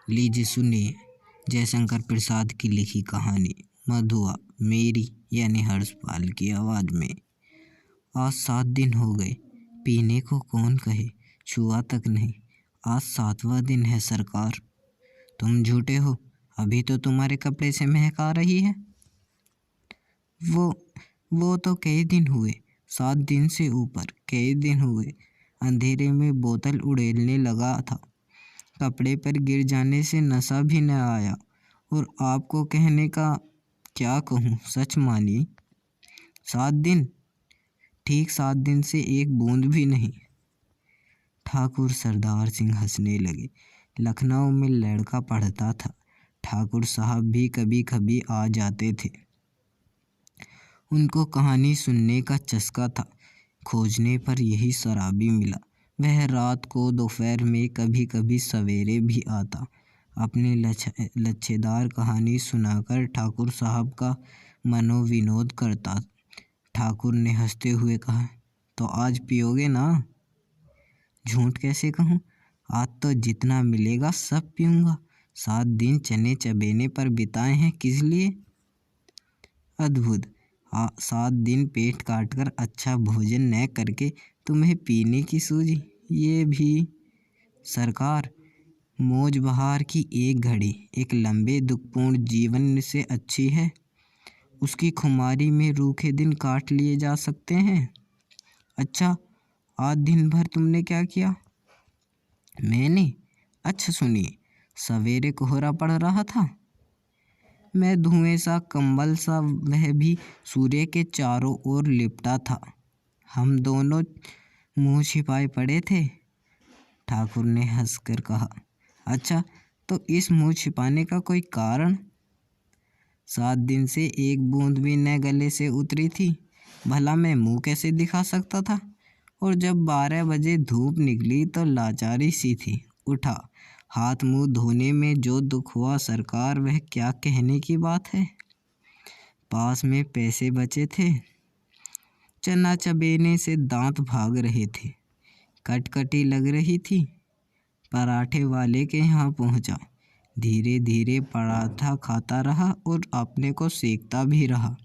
लीजिए सुनिए जयशंकर प्रसाद की लिखी कहानी मधुआ, मेरी यानी हर्षपाल की आवाज़ में। आज 7 दिन हो गए, पीने को कौन कहे, छुआ तक नहीं। आज 7वां दिन है सरकार। तुम झूठे हो, अभी तो तुम्हारे कपड़े से महक आ रही है। वो तो कई दिन हुए, 7 दिन से ऊपर कई दिन हुए। अंधेरे में बोतल उड़ेलने लगा था, कपड़े पर गिर जाने से नशा भी न आया। और आपको कहने का क्या कहूँ, सच मानिए 7 दिन, ठीक 7 दिन से एक बूंद भी नहीं। ठाकुर सरदार सिंह हंसने लगे। लखनऊ में लड़का पढ़ता था, ठाकुर साहब भी कभी कभी आ जाते थे। उनको कहानी सुनने का चस्का था। खोजने पर यही शराबी मिला। वह रात को, दोपहर में, कभी कभी सवेरे भी आता। अपनी लच्छेदार कहानी सुनाकर ठाकुर साहब का मनोविनोद करता। ठाकुर ने हंसते हुए कहा, तो आज पियोगे ना? झूठ कैसे कहूँ, आज तो जितना मिलेगा सब पीऊँगा। 7 दिन चने चबेने पर बिताए हैं, किस लिए? अद्भुत। 7 दिन पेट काट कर अच्छा भोजन न करके तुम्हें पीने की सूझी। ये भी सरकार, मौज बहार की एक घड़ी एक लंबे दुखपूर्ण जीवन से अच्छी है। उसकी खुमारी में रूखे दिन काट लिए जा सकते हैं। अच्छा, आज दिन भर तुमने क्या किया? मैंने? अच्छा सुनिए, सवेरे कोहरा पड़ रहा था। मैं धुएं सा, कंबल सा, वह भी सूर्य के चारों ओर लिपटा था। हम दोनों मुंह छिपाए पड़े थे। ठाकुर ने हंसकर कहा, अच्छा, तो इस मुंह छिपाने का कोई कारण? 7 दिन से एक बूंद भी न गले से उतरी थी, भला मैं मुंह कैसे दिखा सकता था? और जब 12 बजे धूप निकली तो लाचारी सी थी। उठा, हाथ मुंह धोने में जो दुख हुआ सरकार, वह क्या कहने की बात है। पास में पैसे बचे थे, चना चबेने से दांत भाग रहे थे, कटकटी लग रही थी। पराठे वाले के यहाँ पहुँचा, धीरे धीरे पराठा खाता रहा और अपने को सेकता भी रहा।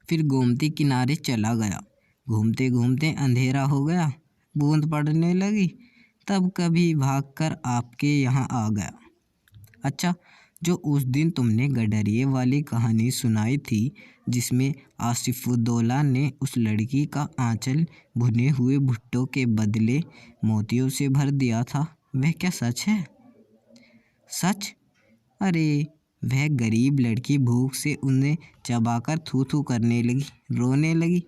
फिर गोमती किनारे चला गया। घूमते घूमते अंधेरा हो गया, बूंद पड़ने लगी, तब कभी भागकर आपके यहाँ आ गया। अच्छा, जो उस दिन तुमने गडरिये वाली कहानी सुनाई थी, जिसमें आसिफुद्दौला ने उस लड़की का आंचल भुने हुए भुट्टो के बदले मोतियों से भर दिया था, वह क्या सच है? सच? अरे, वह गरीब लड़की भूख से उन्हें चबाकर थू थू करने लगी, रोने लगी।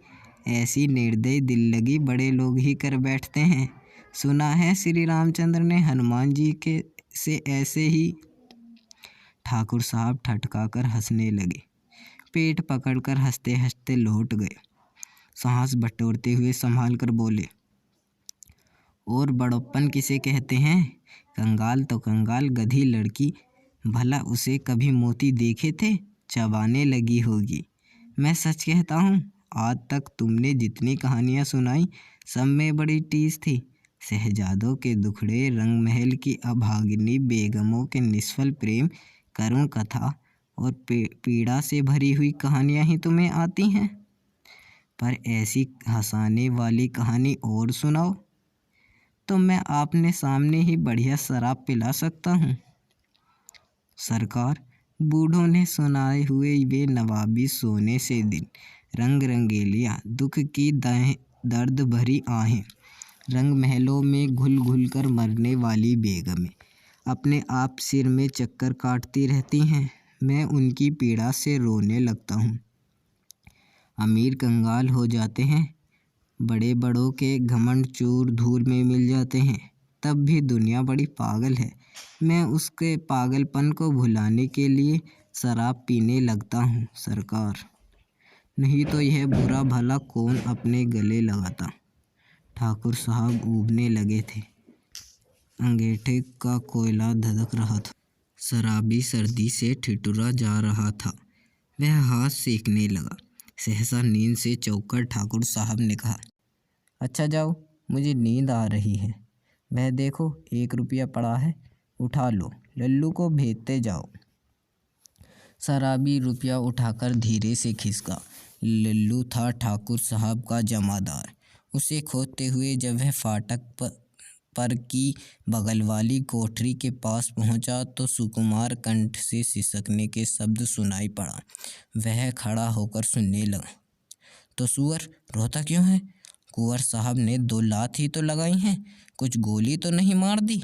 ऐसी निर्दयी दिल लगी बड़े लोग ही कर बैठते हैं। सुना है श्री रामचंद्र ने हनुमान जी के से ऐसे ही। ठाकुर साहब ठटकाकर हंसने लगे, पेट पकड़कर हंसते हंसते लौट गए। सांस बटोरते हुए संभाल कर बोले, और बड़प्पन किसे कहते हैं? कंगाल तो कंगाल, गधी लड़की, भला उसे कभी मोती देखे थे? चबाने लगी होगी। मैं सच कहता हूँ, आज तक तुमने जितनी कहानियाँ सुनाई, सब में बड़ी टीस थी। शहजादों के दुखड़े, रंग महल की अभागिनी बेगमों के निष्फल प्रेम, करुण कथा और पीड़ा से भरी हुई कहानियाँ ही तुम्हें आती हैं। पर ऐसी हंसाने वाली कहानी और सुनाओ, तो मैं आपने सामने ही बढ़िया शराब पिला सकता हूँ। सरकार, बूढ़ों ने सुनाए हुए वे नवाबी सोने से दिन, रंग रंगेलियाँ, दुख की दर्द भरी आहें, रंग महलों में घुल घुल कर मरने वाली बेगमें अपने आप सिर में चक्कर काटती रहती हैं। मैं उनकी पीड़ा से रोने लगता हूँ। अमीर कंगाल हो जाते हैं, बड़े बड़ों के घमंड चूर धूल में मिल जाते हैं, तब भी दुनिया बड़ी पागल है। मैं उसके पागलपन को भुलाने के लिए शराब पीने लगता हूँ सरकार, नहीं तो यह बुरा भला कौन अपने गले लगाता। ठाकुर साहब ऊबने लगे थे, अंगीठे का कोयला धधक रहा था। शराबी सर्दी से ठिठुरा जा रहा था, वह हाथ सेकने लगा। सहसा नींद से चौंककर ठाकुर साहब ने कहा, अच्छा जाओ, मुझे नींद आ रही है। वह देखो, 1 रुपया पड़ा है, उठा लो, लल्लू को भेजते जाओ। शराबी रुपया उठाकर धीरे से खिसका। लल्लू था ठाकुर साहब का जमादार। उसे खोदते हुए जब वह फाटक पर की बगल वाली कोठरी के पास पहुंचा तो सुकुमार कंठ से सिसकने के शब्द सुनाई पड़ा। वह खड़ा होकर सुनने लगा। तो सुअर रोता क्यों है? कुंवर साहब ने 2 लात ही तो लगाई हैं, कुछ गोली तो नहीं मार दी?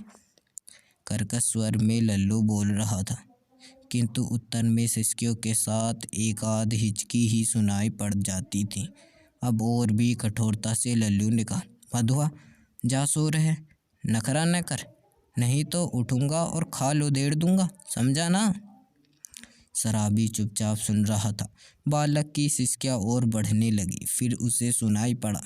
कर्कश स्वर में लल्लू बोल रहा था, किंतु उत्तर में सिसकियों के साथ एक आध हिचकी ही सुनाई पड़ जाती थी। अब और भी कठोरता से लल्लू ने कहा, मधुआ जा सो रहे, नखरा न कर, नहीं तो उठूंगा और खाल उधेड़ दूंगा, समझा ना? शराबी चुपचाप सुन रहा था। बालक की सिसकियाँ और बढ़ने लगी। फिर उसे सुनाई पड़ा,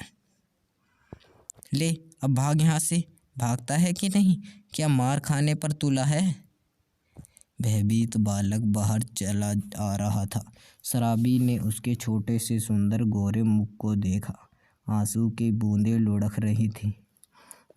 ले अब भाग यहाँ से। भागता है कि नहीं? क्या मार खाने पर तुला है? भयभीत बालक बाहर चला आ रहा था। शराबी ने उसके छोटे से सुंदर गोरे मुख को देखा। आंसू की बूंदें लुढ़क रही थीं।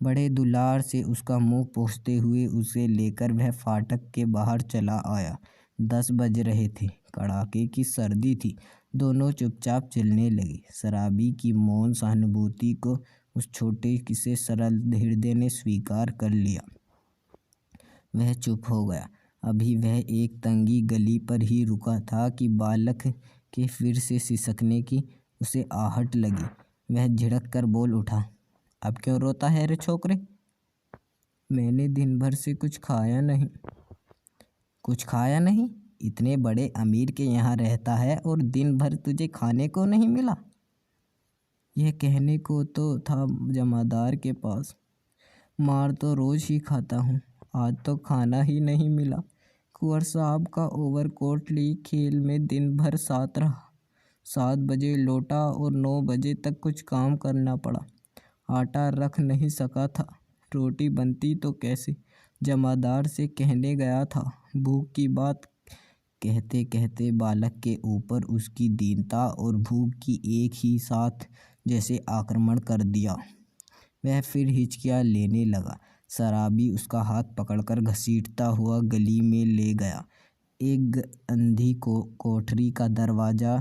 बड़े दुलार से उसका मुंह पोंछते हुए उसे लेकर वह फाटक के बाहर चला आया। 10 बज रहे थे। कड़ाके की सर्दी थी। दोनों चुपचाप चलने लगे। शराबी की मौन सहानुभूति को उस छोटे से सरल हृदय ने स्वीकार कर लिया। वह चुप हो गया। अभी वह एक तंगी गली पर ही रुका था कि बालक के फिर से सिसकने की उसे आहट लगी। वह झिड़क कर बोल उठा, अब क्यों रोता है रे छोकरे? मैंने दिन भर से कुछ खाया नहीं। कुछ खाया नहीं? इतने बड़े अमीर के यहाँ रहता है और दिन भर तुझे खाने को नहीं मिला? यह कहने को तो था जमादार के पास। मार तो रोज ही खाता हूँ, आज तो खाना ही नहीं मिला। कुंवर साहब का ओवरकोट ली खेल में दिन भर साथ रहा। 7 बजे लौटा और 9 बजे तक कुछ काम करना पड़ा। आटा रख नहीं सका था, रोटी बनती तो कैसे? जमादार से कहने गया था। भूख की बात कहते कहते बालक के ऊपर उसकी दीनता और भूख की एक ही साथ जैसे आक्रमण कर दिया। वह फिर हिचकियाँ लेने लगा। शराबी उसका हाथ पकड़कर घसीटता हुआ गली में ले गया। एक अंधी कोठरी का दरवाज़ा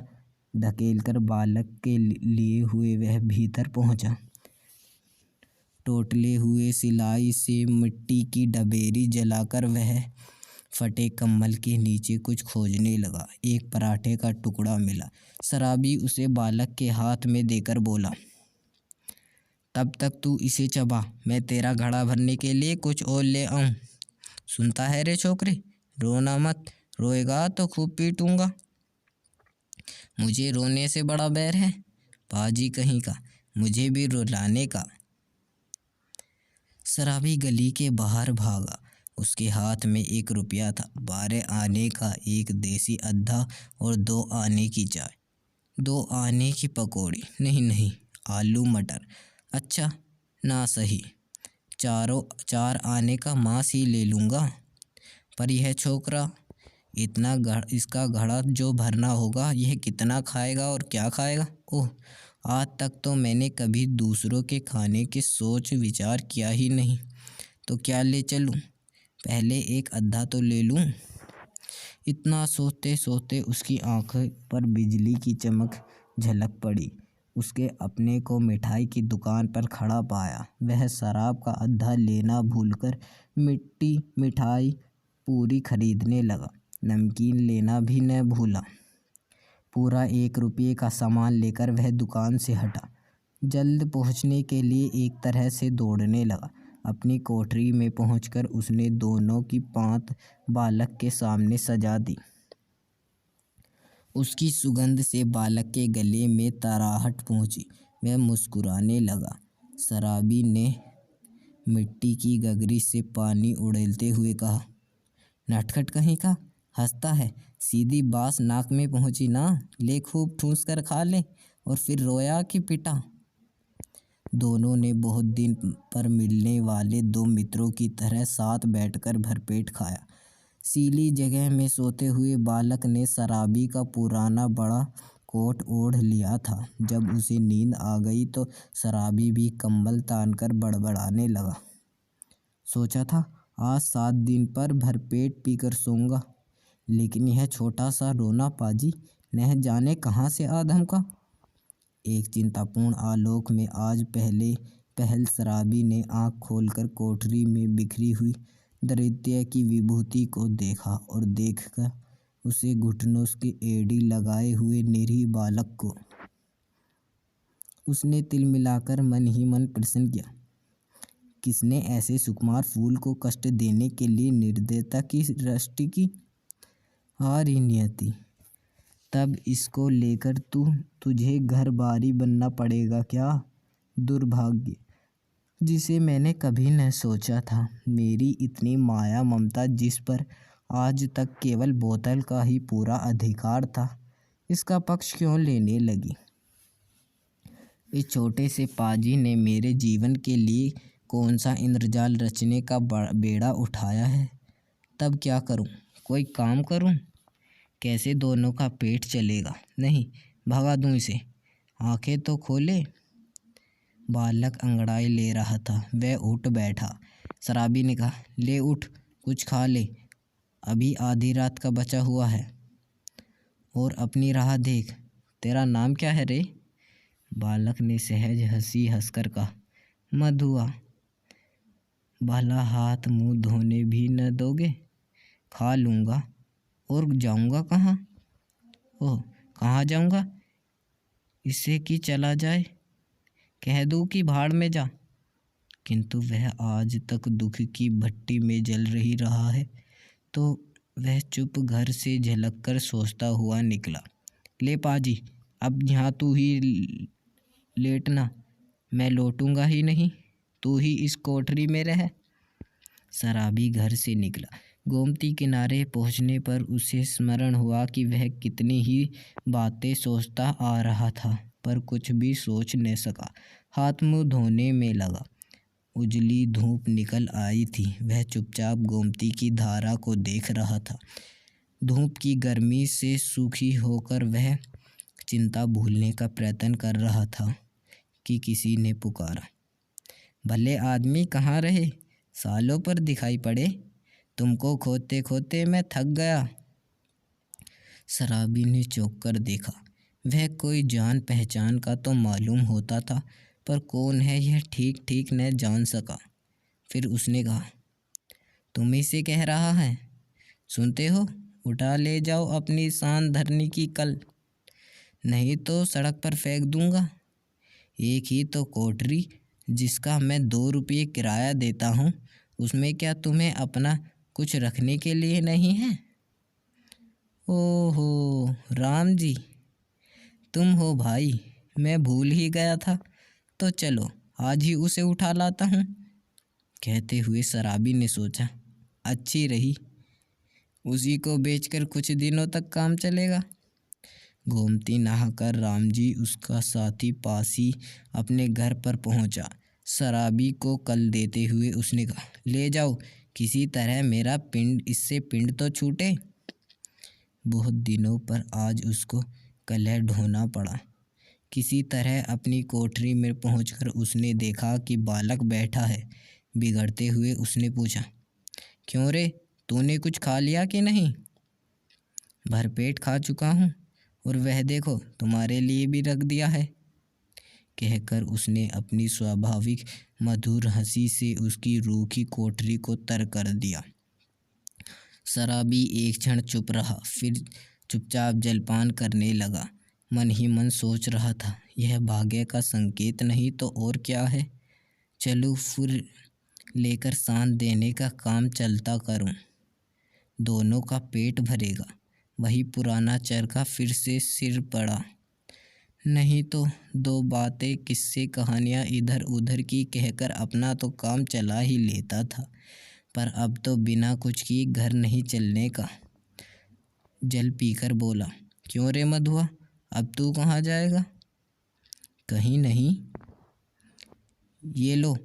धकेलकर बालक के लिए हुए वह भीतर पहुंचा। टोटले हुए सिलाई से मिट्टी की डबेरी जलाकर वह फटे कम्बल के नीचे कुछ खोजने लगा। एक पराठे का टुकड़ा मिला। शराबी उसे बालक के हाथ में देकर बोला, तब तक तू इसे चबा, मैं तेरा घड़ा भरने के लिए कुछ और ले आऊं। सुनता है रे छोकरे, रोना मत, रोएगा तो खूब पीटूंगा। मुझे रोने से बड़ा बैर है, पाजी कहीं का, मुझे भी रुलाने का। शराबी गली के बाहर भागा। उसके हाथ में 1 रुपया था। 12 आने का एक देसी अद्धा और 2 आने की चाय, 2 आने की पकौड़ी, नहीं आलू मटर, अच्छा ना सही 4 आने का मांस ही ले लूँगा। पर यह छोकरा, इसका घड़ा जो भरना होगा, यह कितना खाएगा और क्या खाएगा? ओह, आज तक तो मैंने कभी दूसरों के खाने की सोच विचार किया ही नहीं। तो क्या ले चलूं? पहले एक अद्धा तो ले लूं। इतना सोचते सोचते उसकी आंखों पर बिजली की चमक झलक पड़ी। उसके अपने को मिठाई की दुकान पर खड़ा पाया। वह शराब का अद्धा लेना भूलकर मिठाई पूरी खरीदने लगा। नमकीन लेना भी न भूला। पूरा 1 रुपये का सामान लेकर वह दुकान से हटा। जल्द पहुंचने के लिए एक तरह से दौड़ने लगा। अपनी कोठरी में पहुंचकर उसने दोनों की पांत बालक के सामने सजा दी। उसकी सुगंध से बालक के गले में तराहट पहुंची। वह मुस्कुराने लगा। शराबी ने मिट्टी की गगरी से पानी उड़ेलते हुए कहा, नटखट कहीं का, हंसता है, सीधी बांस नाक में पहुंची ना, ले खूब ठूंस कर खा ले। और फिर रोया कि पिटा। दोनों ने बहुत दिन पर मिलने वाले 2 मित्रों की तरह साथ बैठकर भरपेट खाया। सीली जगह में सोते हुए बालक ने शराबी का पुराना बड़ा कोट ओढ़ लिया था। जब उसे नींद आ गई तो शराबी भी कंबल तानकर बड़बड़ाने लगा, सोचा था आज 7 दिन पर भरपेट पीकर सोऊंगा, लेकिन यह छोटा सा रोना पाजी न जाने कहाँ से आ धमका। एक चिंतापूर्ण आलोक में आज पहले पहल शराबी ने आँख खोलकर कोठरी में बिखरी हुई दारिद्र्य की विभूति को देखा और देखकर उसे घुटनों की एड़ी लगाए हुए निरीह बालक को उसने तिल मिलाकर मन ही मन प्रश्न किया, किसने ऐसे सुकुमार फूल को कष्ट देने के लिए निर्दयता की सृष्टि की? हारी नियति, तब इसको लेकर तुझे घर बारी बनना पड़ेगा क्या? दुर्भाग्य, जिसे मैंने कभी न सोचा था। मेरी इतनी माया ममता जिस पर आज तक केवल बोतल का ही पूरा अधिकार था, इसका पक्ष क्यों लेने लगी? इस छोटे से पाजी ने मेरे जीवन के लिए कौन सा इंद्रजाल रचने का बेड़ा उठाया है? तब क्या करूं? कोई काम करूं? कैसे दोनों का पेट चलेगा? नहीं, भगा दूं इसे। आंखें तो खोले। बालक अंगड़ाई ले रहा था। वह उठ बैठा। शराबी ने कहा, ले उठ, कुछ खा ले, अभी आधी रात का बचा हुआ है। और अपनी राह देख। तेरा नाम क्या है रे? बालक ने सहज हंसी हंसकर कहा, मधुआ। भला हाथ मुंह धोने भी न दोगे? खा लूँगा। और जाऊँगा कहाँ? ओह, कहाँ जाऊँगा? इससे कि चला जाए, कह दूँ कि भाड़ में जा। किंतु वह आज तक दुख की भट्टी में जल रही रहा है, तो वह चुप घर से झलक कर सोचता हुआ निकला। ले पाजी, अब यहाँ तू ही लेटना, मैं लौटूंगा ही नहीं, तू ही इस कोठरी में रह। शराबी घर से निकला। गोमती किनारे पहुंचने पर उसे स्मरण हुआ कि वह कितनी ही बातें सोचता आ रहा था, पर कुछ भी सोच न सका। हाथ मुंह धोने में लगा। उजली धूप निकल आई थी। वह चुपचाप गोमती की धारा को देख रहा था। धूप की गर्मी से सूखी होकर वह चिंता भूलने का प्रयत्न कर रहा था कि किसी ने पुकारा, भले आदमी कहाँ रहे? सालों पर दिखाई पड़े। तुमको खोते खोते मैं थक गया। शराबी ने चौंक कर देखा। वह कोई जान पहचान का तो मालूम होता था, पर कौन है यह ठीक ठीक न जान सका। फिर उसने कहा, तुम ही से कह रहा है, सुनते हो? उठा ले जाओ अपनी शान धरनी की कल, नहीं तो सड़क पर फेंक दूंगा। एक ही तो कोठरी जिसका मैं 2 रुपये किराया देता हूँ, उसमें क्या तुम्हें अपना कुछ रखने के लिए नहीं है? ओहो राम जी, तुम हो भाई, मैं भूल ही गया था। तो चलो आज ही उसे उठा लाता हूँ। कहते हुए शराबी ने सोचा, अच्छी रही, उसी को बेचकर कुछ दिनों तक काम चलेगा। गोमती नहाकर रामजी उसका साथी पासी अपने घर पर पहुंचा। शराबी को कल देते हुए उसने कहा, ले जाओ, किसी तरह मेरा पिंड इससे पिंड तो छूटे। बहुत दिनों पर आज उसको कलह ढोना पड़ा। किसी तरह अपनी कोठरी में पहुंचकर उसने देखा कि बालक बैठा है। बिगड़ते हुए उसने पूछा, क्यों रे, तूने कुछ खा लिया कि नहीं? भरपेट खा चुका हूँ, और वह देखो तुम्हारे लिए भी रख दिया है, कहकर उसने अपनी स्वाभाविक मधुर हंसी से उसकी रूखी कोठरी को तर कर दिया। शराबी एक क्षण चुप रहा, फिर चुपचाप जलपान करने लगा। मन ही मन सोच रहा था, यह भाग्य का संकेत नहीं तो और क्या है। चलूँ फिर लेकर शांत देने का काम चलता करूं, दोनों का पेट भरेगा। वही पुराना चरखा फिर से सिर पड़ा। नहीं तो 2 बातें किस्से कहानियाँ इधर उधर की कहकर अपना तो काम चला ही लेता था, पर अब तो बिना कुछ किए घर नहीं चलने का। जल पीकर बोला, क्यों रे मधुआ, अब तू कहाँ जाएगा? कहीं नहीं। ये लो,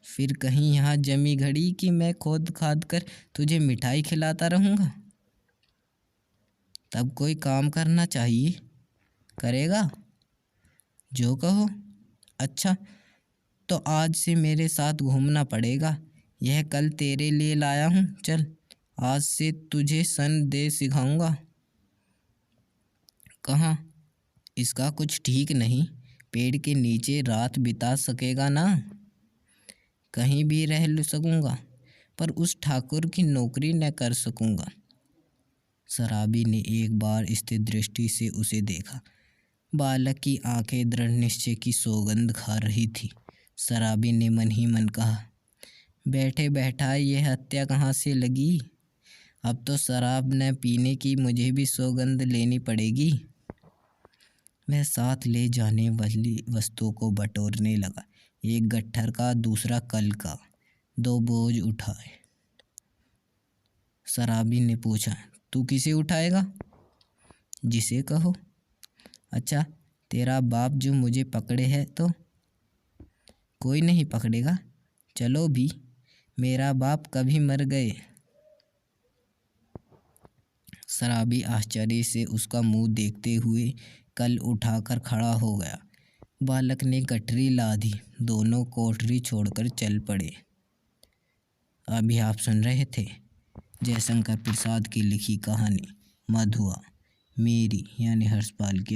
फिर कहीं यहाँ जमी घड़ी कि मैं खोद खाद कर तुझे मिठाई खिलाता रहूँगा। तब कोई काम करना चाहिए, करेगा? जो कहो। अच्छा, तो आज से मेरे साथ घूमना पड़ेगा, यह कल तेरे लिए लाया हूँ, चल आज से तुझे सन दे सिखाऊंगा। कहाँ? इसका कुछ ठीक नहीं, पेड़ के नीचे रात बिता सकेगा ना? कहीं भी रह सकूंगा, पर उस ठाकुर की नौकरी न कर सकूंगा। शराबी ने एक बार स्थिर दृष्टि से उसे देखा। बालक की आंखें दृढ़ निश्चय की सौगंध खा रही थी। शराबी ने मन ही मन कहा, बैठे बैठाए यह हत्या कहाँ से लगी? अब तो शराब न पीने की मुझे भी सौगंध लेनी पड़ेगी। वह साथ ले जाने वाली वस्तुओं को बटोरने लगा, एक गट्ठर का, दूसरा कल का। 2 बोझ उठाए। शराबी ने पूछा, तू किसे उठाएगा? जिसे कहो। अच्छा, तेरा बाप जो मुझे पकड़े है तो? कोई नहीं पकड़ेगा, चलो भी, मेरा बाप कभी मर गए। शराबी आश्चर्य से उसका मुंह देखते हुए कल उठाकर खड़ा हो गया। बालक ने गठरी ला दी। दोनों कोठरी छोड़कर चल पड़े। अभी आप सुन रहे थे जयशंकर प्रसाद की लिखी कहानी मधुआ, मेरी यानी हर्षपाल की